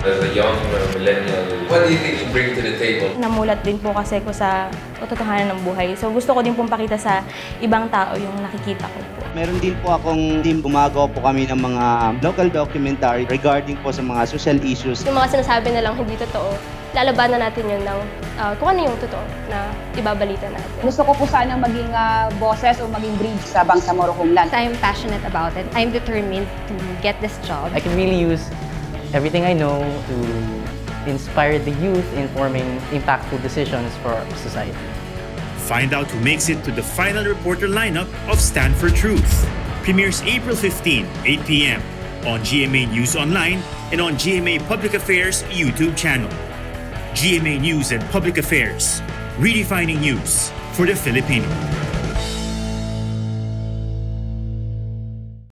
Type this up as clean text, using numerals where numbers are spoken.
As a young millennial, what do you think you bring to the table? Namulat din po kasi ko sa katotohanan ng buhay. So gusto ko din pong pakita sa ibang tao yung nakikita ko po. Meron din po akong team, gumagawa po kami ng mga local documentary regarding po sa mga social issues. Yung mga sinasabi na lang hindi totoo, lalabanan natin yun ng kung ano yung totoo na ibabalita natin. Gusto ko po sanang maging boses o maging bridge sa Bangsamoro Homeland. I'm passionate about it. I'm determined to get this job. I can really use everything I know to inspire the youth in forming impactful decisions for society. Find out who makes it to the final reporter lineup of Stand for Truth. Premieres April 15, 8 p.m. on GMA News Online and on GMA Public Affairs YouTube channel. GMA News and Public Affairs, redefining news for the Filipino.